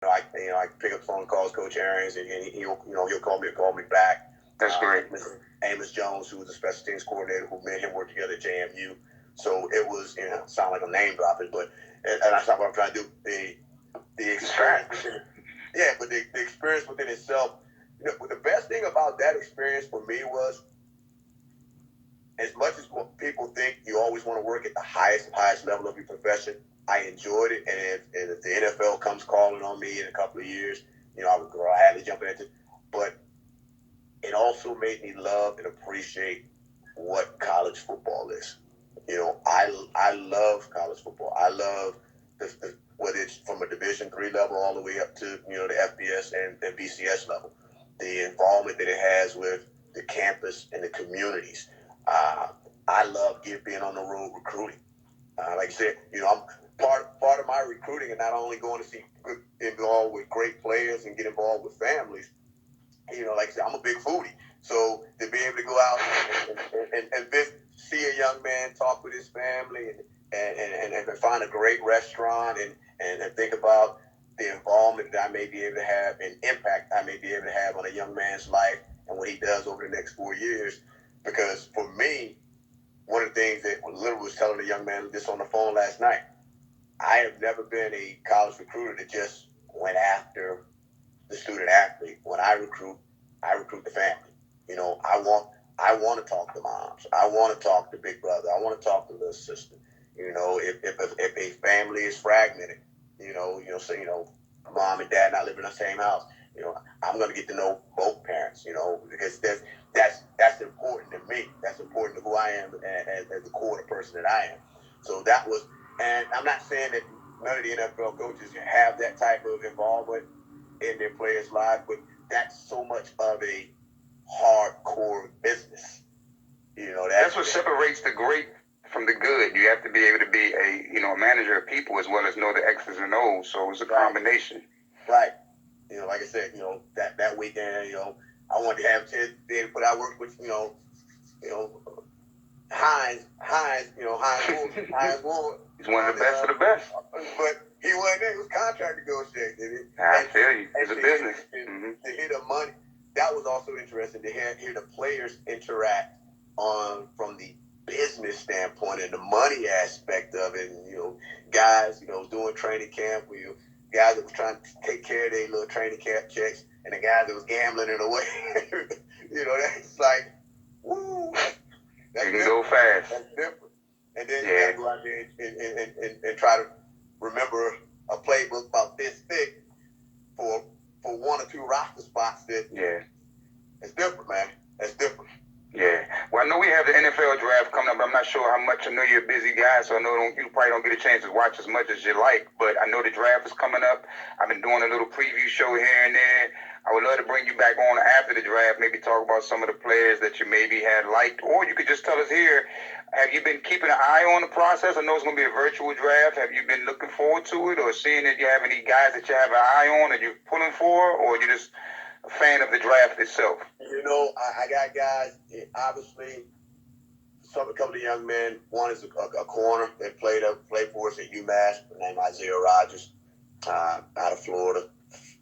I pick up the phone calls Coach Arians, and he'll call me back. That's great. Amos Jones, who was the special teams coordinator, who made him work together at JMU. So it was, sound like I'm name dropping, but and that's not what I'm trying to do. The experience, but the experience within itself. The best thing about that experience for me was, as much as people think you always want to work at the highest level of your profession, I enjoyed it. And if the NFL comes calling on me in a couple of years, I would gladly jump into it. But it also made me love and appreciate what college football is. I love college football. I love whether it's from a Division III level all the way up to the FBS and BCS level, the involvement that it has with the campus and the communities. I love being on the road recruiting. Like I said, I'm part of my recruiting, and not only going to involved with great players and get involved with families. Like I said, I'm a big foodie. So to be able to go out and see a young man talk with his family and find a great restaurant and think about the involvement that I may be able to have and impact I may be able to have on a young man's life and what he does over the next 4 years. Because for me, one of the things that literally was telling a young man this on the phone last night, I have never been a college recruiter that just went after the student athlete. When I recruit the family. I want to talk to moms. I want to talk to big brother. I want to talk to little sister. If a family is fragmented, mom and dad not living in the same house, I'm going to get to know both parents, because that's important to me. That's important to who I am as the core person that I am. So that was, and I'm not saying that none of the NFL coaches have that type of involvement in their players' lives, but that's so much of a hardcore business. That's what separates the great from the good. You have to be able to be a manager of people as well as know the X's and O's. So it's a combination. Right. Like I said, that weekend, I wanted to have 10 days, but I worked with, Hines Ward. He's one of the best of the best. But he wasn't there. It was contract negotiated. I feel you. It's a business. To hear the money, that was also interesting to hear the players interact from the business standpoint and the money aspect of it. And, guys, doing training camp, guys that was trying to take care of their little training camp checks, and the guys that was gambling it away. That's like, woo. That can go fast. That's different. And then you got to go out there and try to remember a playbook about this thick for one or two roster spots. It's different, man. That's different. Yeah. Well, I know we have the NFL draft coming up, but I'm not sure how much. I know you're a busy guy, so I know you probably don't get a chance to watch as much as you like. But I know the draft is coming up. I've been doing a little preview show here and there. I would love to bring you back on after the draft, maybe talk about some of the players that you maybe had liked, or you could just tell us here, have you been keeping an eye on the process? I know it's going to be a virtual draft. Have you been looking forward to it, or seeing that you have any guys that you have an eye on that you're pulling for, or you just a fan of the draft itself? I got guys, obviously, a couple of young men. One is a corner that played for us at UMass, named Isaiah Rogers, out of Florida,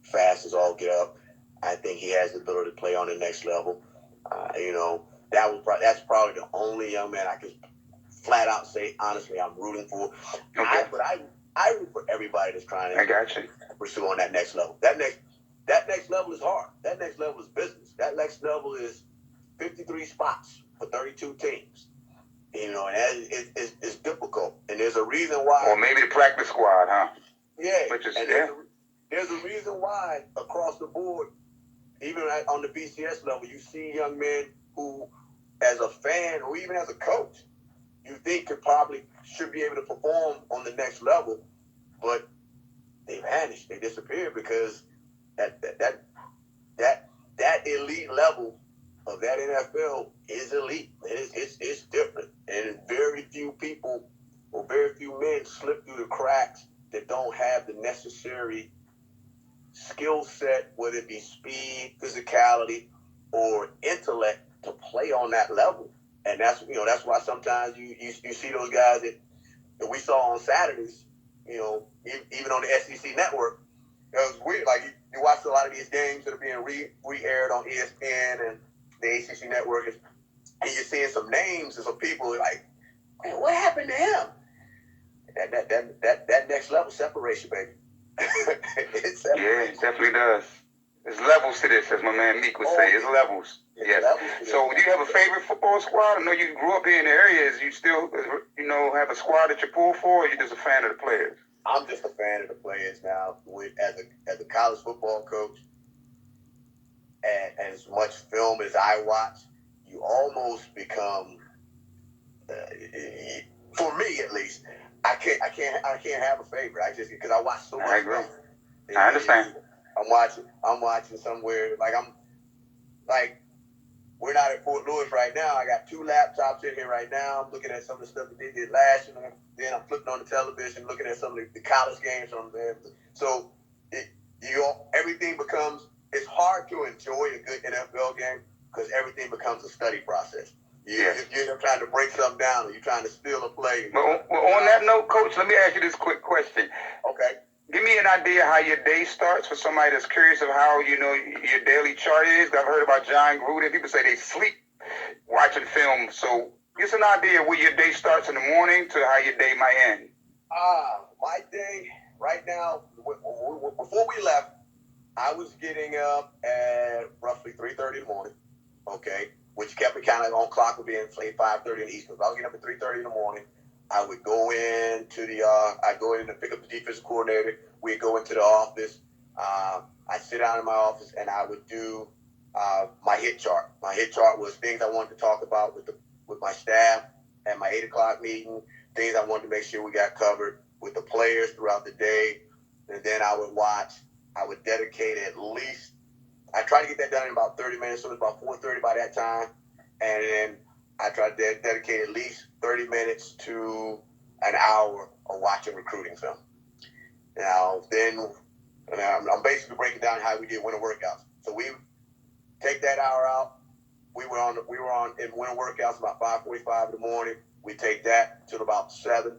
fast as all get up. I think he has the ability to play on the next level. That's probably the only young man I can flat out say, honestly, I'm rooting for. Okay. I root for everybody that's trying to pursue on that next level. That next level is hard. That next level is business. That next level is 53 spots for 32 teams. And it's difficult. And there's a reason why. Or maybe the practice squad, huh? Yeah. There's a reason why across the board, even on the BCS level, you see young men who, as a fan or even as a coach, you think should be able to perform on the next level, but they vanished. They disappeared because that elite level of that NFL is elite. It's different, and very few people or very few men slip through the cracks that don't have the necessary skill set, whether it be speed, physicality, or intellect to play on that level. And that's why sometimes you see those guys that we saw on Saturdays, even on the SEC network, It was weird. Like you watch a lot of these games that are being re-aired on ESPN and the ACC network, and you're seeing some names and some people like, man, what happened to him? That next level separation, baby. Yeah, it definitely does. There's levels to this, as my man Meek would say. It's levels. Yes. So, do you have a favorite football squad? I know you grew up here in the area. Is you still, have a squad that you pull for, or are you just a fan of the players? I'm just a fan of the players now. As a college football coach, and as much film as I watch, you almost become, for me at least, I can't have a favorite. I just because I watch so much. I agree. I understand. I'm watching somewhere we're not at Fort Lewis right now. I got 2 laptops in here right now. I'm looking at some of the stuff that they did last year. Then I'm flipping on the television, looking at some of the college games from there. So everything becomes. It's hard to enjoy a good NFL game because everything becomes a study process. You're trying to break something down, or you're trying to steal a play. Well, on that note, Coach, let me ask you this quick question. Okay. Give me an idea how your day starts for somebody that's curious of how, your daily chart is. I've heard about John Gruden. People say they sleep watching film. So give us an idea where your day starts in the morning to how your day might end. My day right now, before we left, I was getting up at roughly 3:30 in the morning, okay, which kept me kind of on clock with being 5:30 in the East Coast. I was getting up at 3:30 in the morning. I would go into I'd go in to pick up the defensive coordinator. We'd go into the office. I'd sit down in my office and I would do my hit chart. My hit chart was things I wanted to talk about with my staff at my 8 o'clock meeting, things I wanted to make sure we got covered with the players throughout the day. And then I would dedicate I try to get that done in about 30 minutes, so it was about 4:30 by that time. And then I try to dedicate at least 30 minutes to an hour of watching recruiting film. Now, I'm basically breaking down how we did winter workouts. So we take that hour out. We were on in winter workouts about 5:45 in the morning. We take that till about 7.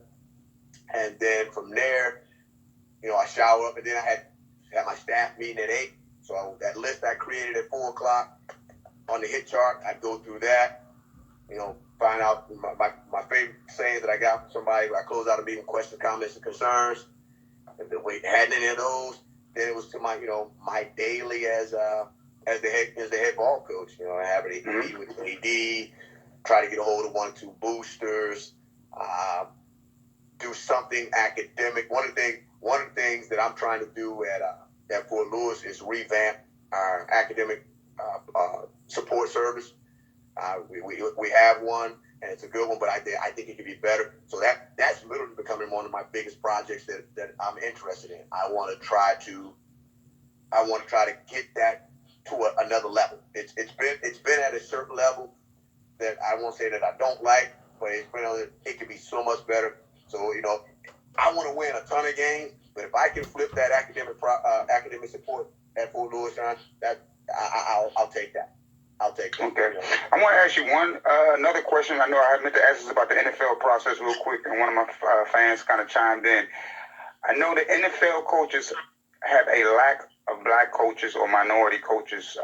And then from there, I shower up, and then I had my staff meeting at 8. So that list I created at 4 o'clock on the hit chart, I'd go through that, find out my favorite sayings that I got from somebody. I close out a meeting, questions, comments, and concerns. If we hadn't any of those, then it was to my daily as the head ball coach. Having a meeting with the AD, try to get a hold of 1 or 2 boosters, do something academic. One of the things that I'm trying to do at Fort Lewis is revamp our academic support service. We have one, and it's a good one, but I think it could be better. So that's literally becoming one of my biggest projects that I'm interested in. I want to try to get that to another level. It's been at a certain level that I won't say that I don't like, but it could be so much better. So I want to win a ton of games, but if I can flip that academic support at Fort Lewis, I'll take that. I'll take that. Okay. I want to ask you another question. I know I meant to ask this about the NFL process real quick, and one of my fans kind of chimed in. I know the NFL coaches have a lack of black coaches or minority coaches.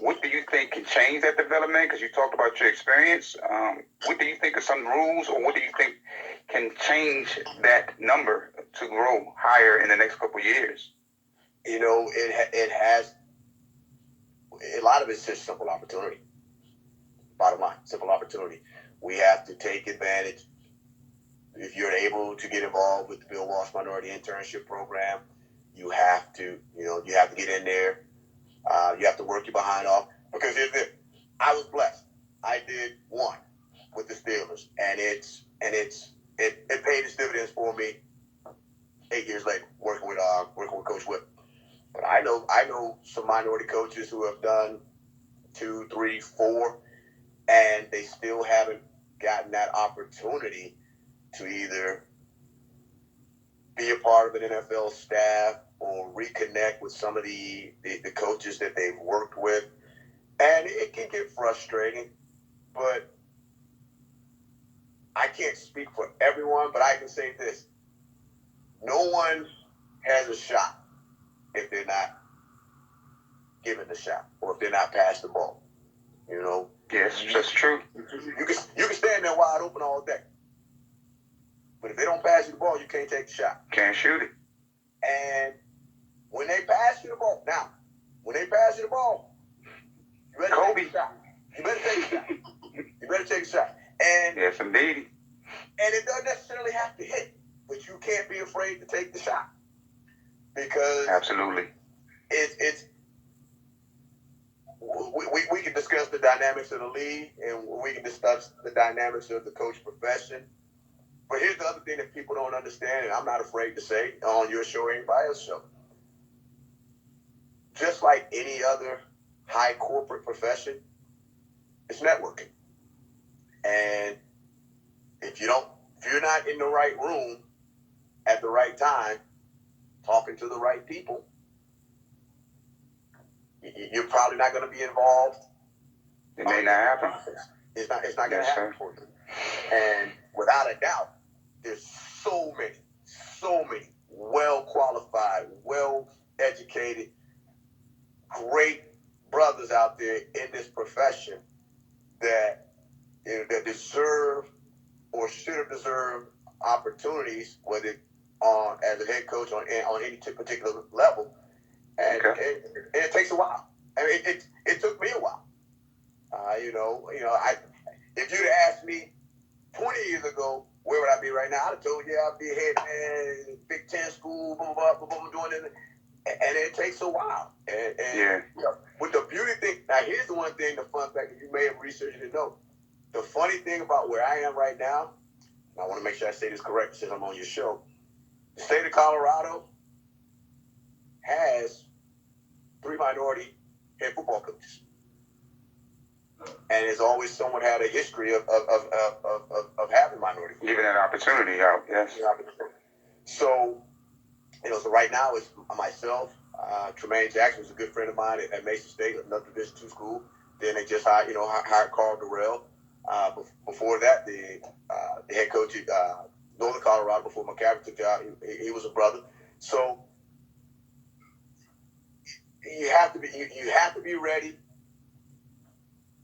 What do you think can change that development? Because you talked about your experience. What do you think of some rules, or what do you think can change that number to grow higher in the next couple of years? It has. A lot of it's just simple opportunity. Bottom line, simple opportunity. We have to take advantage. If you're able to get involved with the Bill Walsh Minority Internship Program, you have to get in there. You have to work your behind off. Because I was blessed. I did one with the Steelers, and it paid its dividends for me 8 years later, working with Coach Whip. But I know some minority coaches who have done 2, 3, 4, and they still haven't gotten that opportunity to either be a part of an NFL staff or reconnect with some of the coaches that they've worked with. And it can get frustrating, but I can't speak for everyone, but I can say this. No one has a shot if they're not given the shot or if they're not passed the ball. You know. Yes, that's true. You can stand there wide open all day, but if they don't pass you the ball, you can't take the shot. Can't shoot it. And when they pass you the ball, you better Kobe. take the shot. You better take the shot. And yes, indeed. And it doesn't necessarily have to hit, but you can't be afraid to take the shot because absolutely, we can discuss the dynamics of the league and we can discuss the dynamics of the coach profession. But here's the other thing that people don't understand, and I'm not afraid to say on your show or anybody else's show. Just like any other high corporate profession, it's networking. And if you're not in the right room at the right time, talking to the right people, you're probably not going to be involved. It may not happen. It's not going to happen for you. And without a doubt, there's so many well-qualified, well-educated, great brothers out there in this profession that deserve or should have deserved opportunities, whether as a head coach on any particular level, and it takes a while. I mean, it took me a while. If you'd have asked me 20 years ago, where would I be right now? I'd have told you I'd be head man, Big Ten school, boom, doing it, and it takes a while. And with the beauty thing, now here's the one thing, the fun fact that you may have researched and know. The funny thing about where I am right now, and I want to make sure I say this correct since I'm on your show, the state of Colorado has 3 minority head football coaches. And there's always someone had a history of having minority football. Giving that opportunity out, yes. So, so right now it's myself, Tremaine Jackson was a good friend of mine at Mason State, another Division II school. Then they just hired Carl Durrell. Before that, the head coach at Northern Colorado, before McCaffrey took the job, he was a brother. So you have to be ready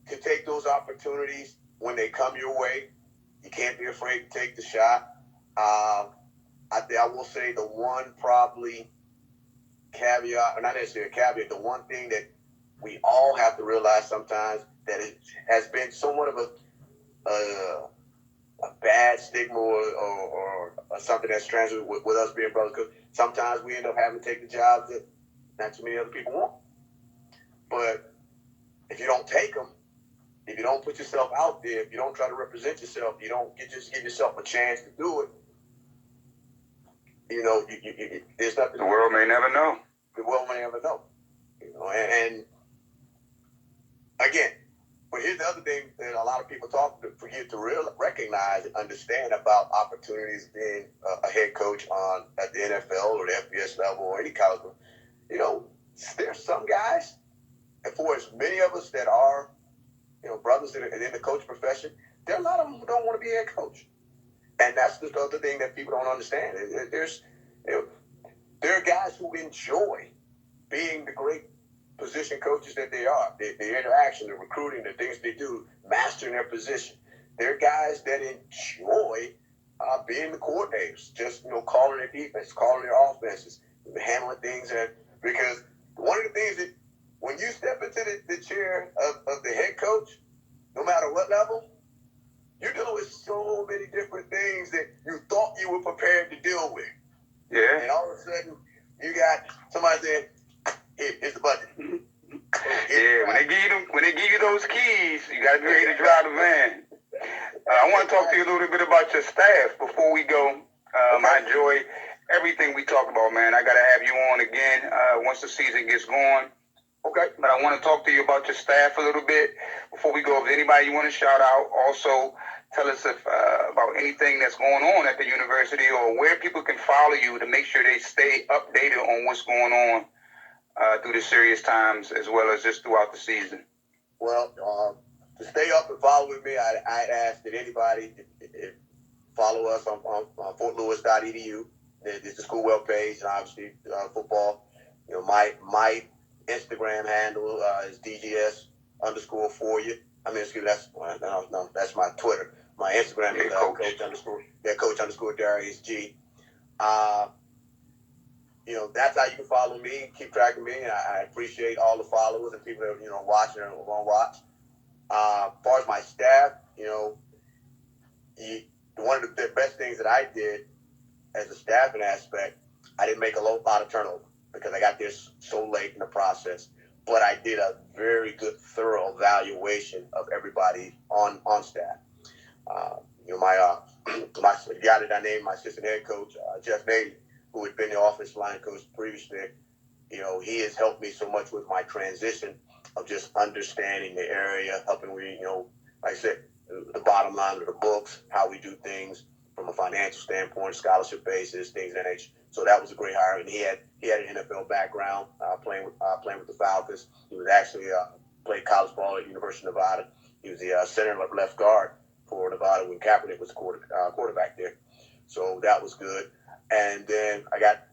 to take those opportunities when they come your way. You can't be afraid to take the shot. I will say the one probably caveat, or not necessarily a caveat, the one thing that we all have to realize sometimes that it has been somewhat of a bad stigma or something that's transferred with us being brothers, because sometimes we end up having to take the jobs that not too many other people want. But if you don't take them, if you don't put yourself out there, if you don't try to represent yourself, you don't just give yourself a chance to do it, there's nothing. The world may never know. The world may never know. And again, but here's the other thing that a lot of people forget to recognize and understand about opportunities being a head coach at the NFL or the FBS level or any college. There's some guys, and for as many of us that are, brothers that are in the coach profession, there are a lot of them who don't want to be a head coach. And that's the other thing that people don't understand. There are guys who enjoy being the great position coaches that they are. The interaction, the recruiting, the things they do, mastering their position. There are guys that enjoy being the coordinators, just calling their defense, calling their offenses, handling things. Because one of the things that when you step into the chair of the head coach, no matter what level, you're dealing with so many different things that you thought you were prepared to deal with. Yeah. And all of a sudden, you got somebody saying, here's the button. When they give you those keys, you got to be ready to drive the van. I want to talk to you a little bit about your staff before we go. I enjoy everything we talk about, man. I got to have you on again once the season gets going. Okay. But I want to talk to you about your staff a little bit before we go. If anybody you want to shout out, also tell us about anything that's going on at the university or where people can follow you to make sure they stay updated on what's going on through the serious times as well as just throughout the season. Well, to stay up and follow with me, I'd ask that anybody follow us on fortlewis.edu. There's the school web page and obviously football. My Instagram handle is DGS_for you. I mean, excuse me, that's my Twitter. My Instagram is coach_ Darrius G. That's how you can follow me, keep track of me. I appreciate all the followers and people that watching and won't watch. As far as my staff, one of the best things that I did as a staffing aspect, I didn't make a lot of turnover because I got there so late in the process. But I did a very good, thorough evaluation of everybody on staff. My guy that I named my assistant head coach, Jeff Nady, who had been the offensive line coach previously, he has helped me so much with my transition of just understanding the area, helping me, like I said, the bottom line of the books, how we do things from a financial standpoint, scholarship basis, things of that nature. So that was a great hire, and he had an NFL background, playing with the Falcons. He was actually played college ball at University of Nevada. He was the center left guard for Nevada when Kaepernick was quarterback there. So that was good. And then I got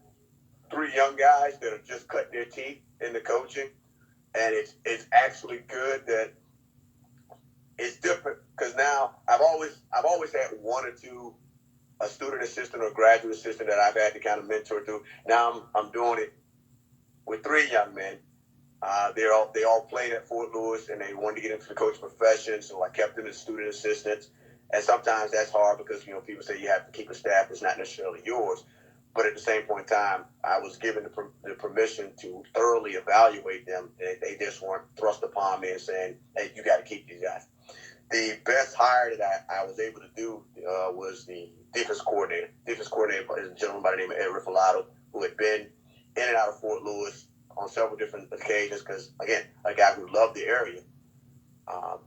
3 young guys that have just cut their teeth in the coaching, and it's actually good that it's different because now I've always had 1 or 2, a student assistant or graduate assistant that I've had to kind of mentor through. Now I'm doing it with 3 young men. They all played at Fort Lewis and they wanted to get into the coaching profession, so I kept them as student assistants. And sometimes that's hard because people say you have to keep a staff that's not necessarily yours. But at the same point in time, I was given the permission to thoroughly evaluate them. They just weren't thrust upon me and saying, "Hey, you got to keep these guys." The best hire that I was able to do was the defense coordinator. Defense coordinator is a gentleman by the name of Ed Riffolato, who had been in and out of Fort Lewis on several different occasions because, again, a guy who loved the area.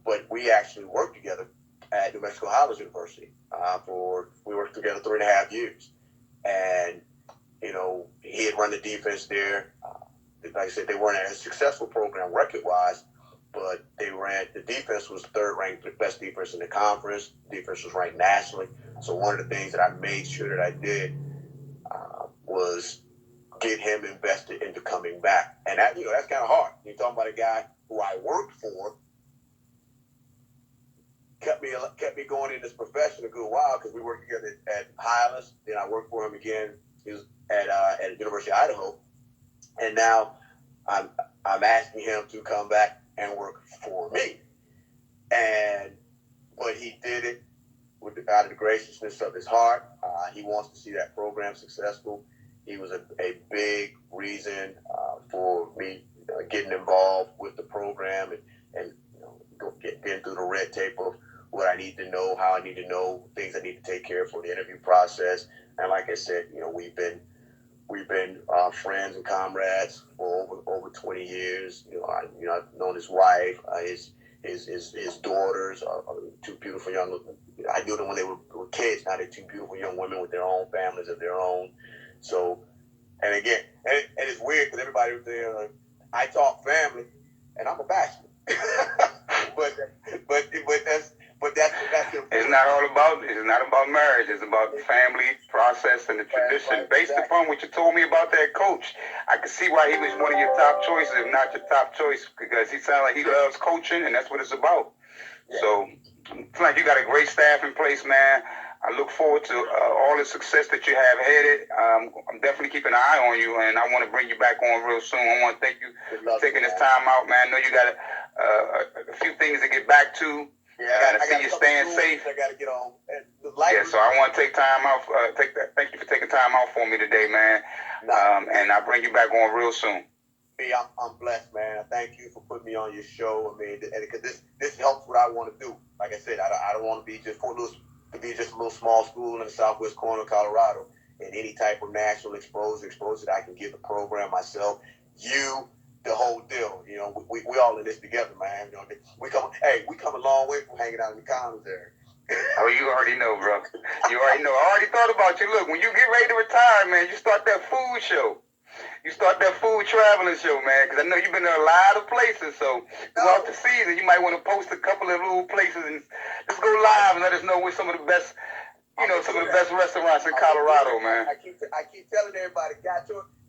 But we actually worked together at New Mexico Highlands University we worked together 3.5 years. And, he had run the defense there. Like I said, they weren't a successful program record-wise, but the defense was 3rd ranked, the best defense in the conference. The defense was ranked nationally. So one of the things that I made sure that I did was get him invested into coming back. And that, that's kind of hard. You're talking about a guy who I worked for, kept me going in this profession a good while because we worked together at Highlands. Then I worked for him again. He was at the University of Idaho, and now I'm asking him to come back and work for me. But he did it out of the graciousness of his heart. He wants to see that program successful. He was a big reason for me getting involved with the program and getting through the red tape of what I need to know, how I need to know, things I need to take care of for the interview process. And like I said, we've been friends and comrades for over 20 years. I've known his wife, his daughters, 2 beautiful young. I knew them when they were kids. Now they're 2 beautiful young women with their own families of their own. So, and again, and it's weird because everybody was there. I talk family, and I'm a bachelor. but that's it's not about marriage. It's about the family process and the tradition. Based upon what you told me about that coach, I can see why he was one of your top choices, if not your top choice, because he sounds like he loves coaching, and that's what it's about. Yeah. So, it's like you got a great staff in place, man. I look forward to all the success that you have headed. I'm definitely keeping an eye on you, and I want to bring you back on real soon. I want to thank you for taking this time out, man. I know you got a few things to get back to. Yeah, I gotta see you staying safe. I gotta get on. So I want to take time out. Thank you for taking time out for me today, man. And I'll bring you back on real soon. I'm blessed, man. Thank you for putting me on your show. I mean, because this helps what I want to do. Like I said, I don't want to be just Fort Lewis to be just a little small school in the southwest corner of Colorado. And any type of national exposure that I can give the program, myself, the whole deal. We all in this together, man. We come a long way from hanging out in the commons area. Oh, you already know, bro. You already know. I already thought about you. Look, when you get ready to retire, man, you start that food show. You start that food traveling show, man, because I know you've been to a lot of places. So throughout the season, you might want to post a couple of little places and just go live and let us know where some of the best, some of the best restaurants in Colorado, man. I keep telling everybody,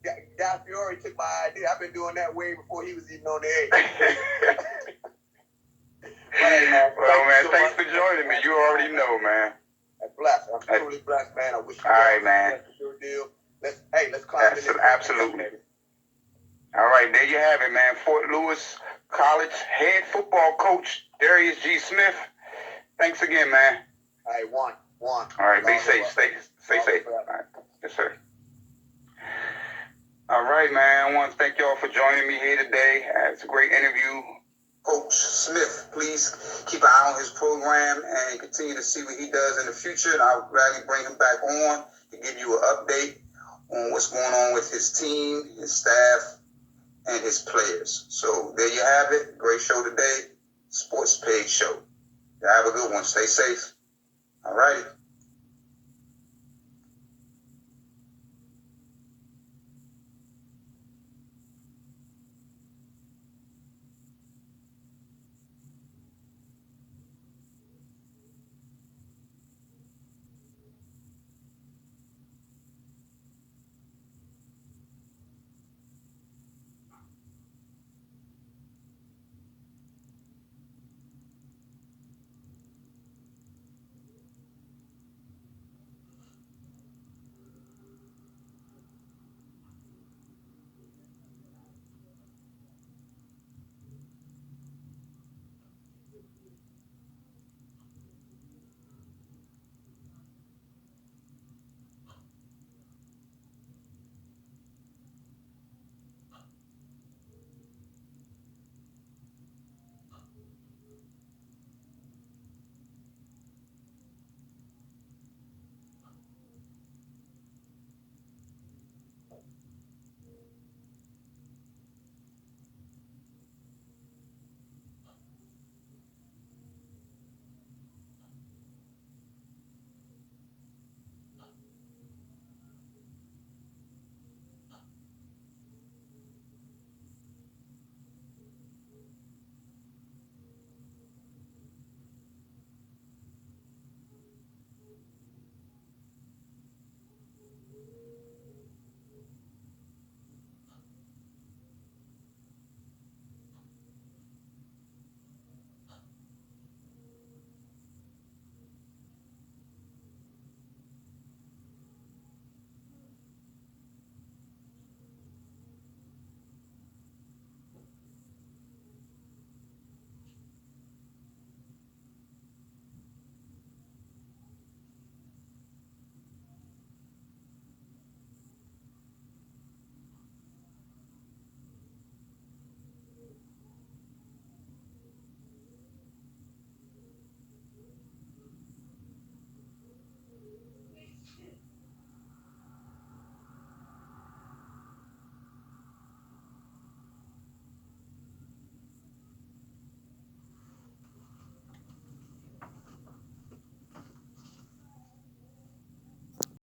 Guy Fiore took my idea. I've been doing that way before he was even on the air. Well, man, thanks for joining me. You already know, man. I'm blessed. I'm truly blessed, man. I wish you all right, man. Your deal. Let's climb in this. Absolutely. All right, there you have it, man. Fort Lewis College head football coach Darrius G. Smith. Thanks again, man. All right, one. All right, be safe. Stay safe. All right. Yes, sir. All right, man. I want to thank y'all for joining me here today. It's a great interview. Coach Smith, please keep an eye on his program and continue to see what he does in the future. And I'll gladly bring him back on to give you an update on what's going on with his team, his staff, and his players. So there you have it. Great show today. Sports Page Show. Have a good one. Stay safe. All righty.